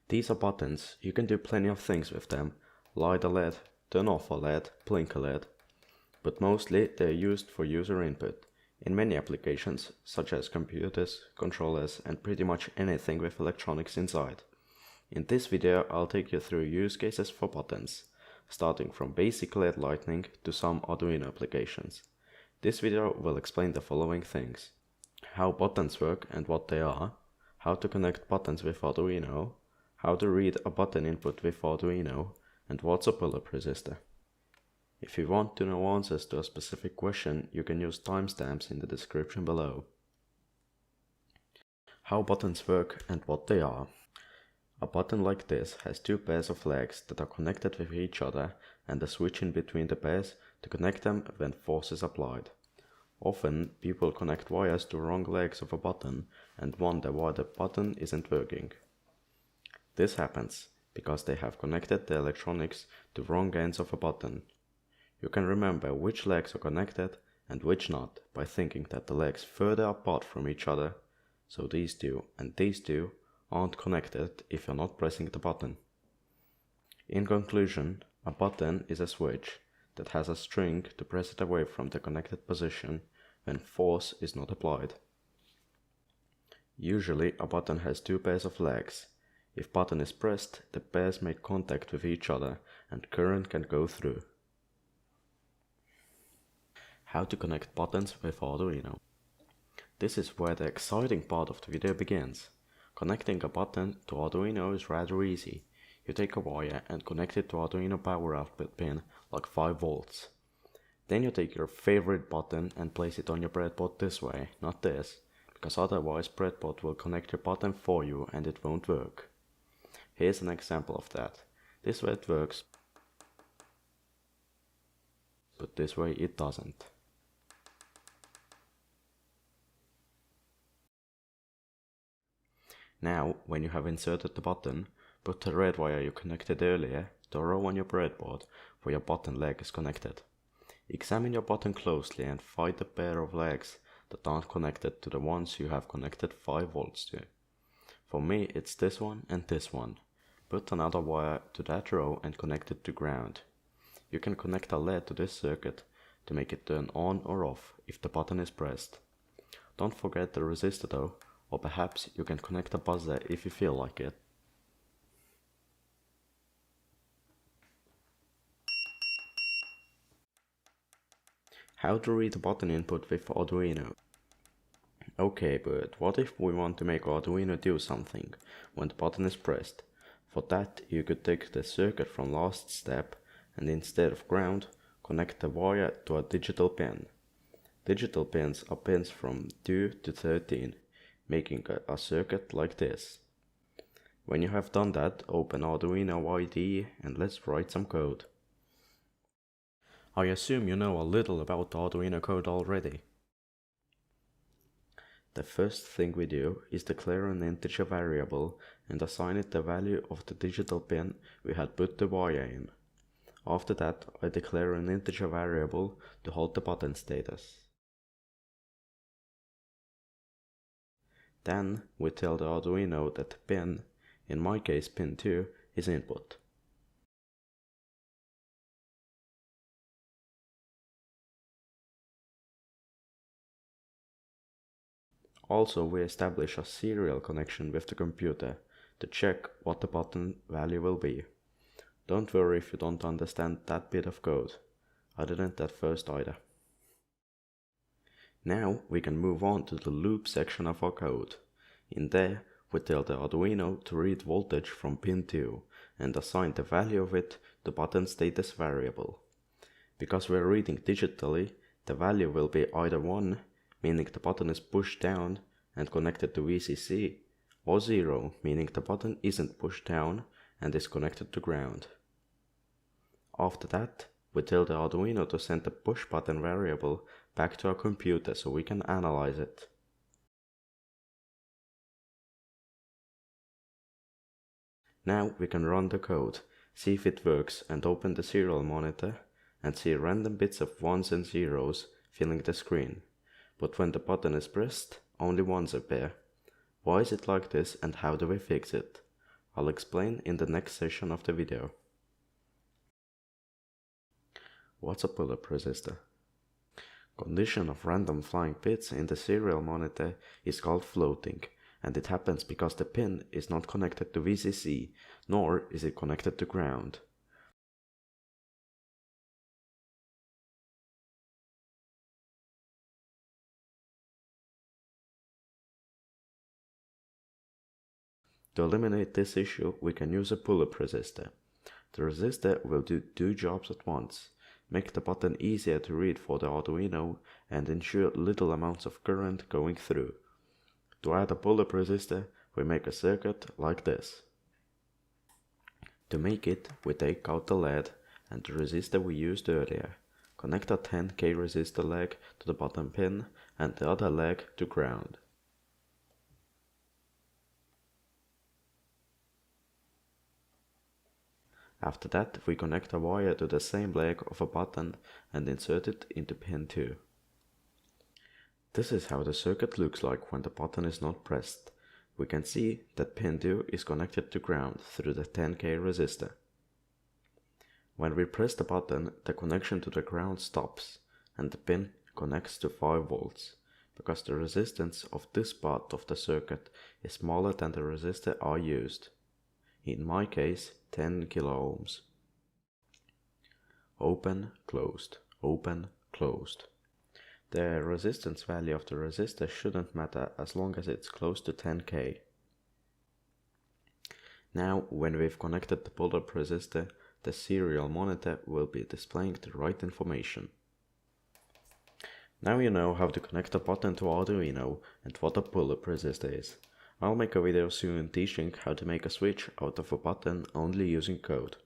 These are buttons. You can do plenty of things with them. Light a LED, turn off a LED, blink a LED. But mostly they are used for user input in many applications such as computers, controllers and pretty much anything with electronics inside. In this video I'll take you through use cases for buttons, starting from basic LED lighting to some Arduino applications. This video will explain the following things: how buttons work and what they are, how to connect buttons with Arduino, how to read a button input with Arduino, and what's a pull-up resistor. If you want to know answers to a specific question, you can use timestamps in the description below. How buttons work and what they are. A button like this has two pairs of legs that are connected with each other and a switch in between the pairs to connect them when force is applied. Often, people connect wires to wrong legs of a button and wonder why the button isn't working. This happens because they have connected the electronics to wrong ends of a button. You can remember which legs are connected and which not by thinking that the legs further apart from each other, so these two and these two aren't connected if you're not pressing the button. In conclusion, a button is a switch that has a string to press it away from the connected position when force is not applied. Usually a button has two pairs of legs. If button is pressed, the pairs make contact with each other and current can go through. How to connect buttons with Arduino. This is where the exciting part of the video begins. Connecting a button to Arduino is rather easy. You take a wire and connect it to Arduino power output pin like 5 volts. Then you take your favorite button and place it on your breadboard this way, not this, because otherwise breadboard will connect your button for you and it won't work. Here's an example of that. This way it works, but this way it doesn't. Now, when you have inserted the button, put the red wire you connected earlier to a row on your breadboard where your button leg is connected. Examine your button closely and find the pair of legs that aren't connected to the ones you have connected 5 volts to. For me, it's this one and this one. Put another wire to that row and connect it to ground. You can connect a LED to this circuit to make it turn on or off if the button is pressed. Don't forget the resistor though, or perhaps you can connect a buzzer if you feel like it. How to read a button input with Arduino. Okay, but what if we want to make Arduino do something when the button is pressed? For that, you could take the circuit from last step and instead of ground, connect the wire to a digital pin. Digital pins are pins from 2 to 13, making a circuit like this. When you have done that, open Arduino IDE and let's write some code. I assume you know a little about Arduino code already. The first thing we do is declare an integer variable and assign it the value of the digital pin we had put the wire in. After that, I declare an integer variable to hold the button status. Then we tell the Arduino that the pin, in my case pin 2, is input. Also, we establish a serial connection with the computer to check what the button value will be. Don't worry if you don't understand that bit of code. I didn't at first either. Now we can move on to the loop section of our code. In there, we tell the Arduino to read voltage from pin 2 and assign the value of it to button status variable. Because we are reading digitally, the value will be either 1, meaning the button is pushed down and connected to VCC, or 0, meaning the button isn't pushed down and is connected to ground. After that, we tell the Arduino to send the push button variable back to our computer so we can analyze it. Now we can run the code, see if it works, and open the serial monitor and see random bits of 1s and 0s filling the screen. But when the button is pressed, only 1s appear. Why is it like this and how do we fix it? I'll explain in the next session of the video. What's a pull-up resistor? Condition of random flying bits in the serial monitor is called floating, and it happens because the pin is not connected to VCC, nor is it connected to ground. To eliminate this issue, we can use a pull-up resistor. The resistor will do two jobs at once: make the button easier to read for the Arduino and ensure little amounts of current going through. To add a pull-up resistor, we make a circuit like this. To make it, we take out the LED and the resistor we used earlier, connect a 10K resistor leg to the bottom pin and the other leg to ground. After that, we connect a wire to the same leg of a button and insert it into pin 2. This is how the circuit looks like when the button is not pressed. We can see that pin 2 is connected to ground through the 10K resistor. When we press the button, the connection to the ground stops and the pin connects to 5 volts, because the resistance of this part of the circuit is smaller than the resistor I used. In my case, 10 kilo ohms. Open, closed, open, closed. The resistance value of the resistor shouldn't matter as long as it's close to 10K. Now, when we've connected the pull-up resistor, the serial monitor will be displaying the right information. Now you know how to connect a button to Arduino and what a pull-up resistor is. I'll make a video soon teaching how to make a switch out of a button only using code.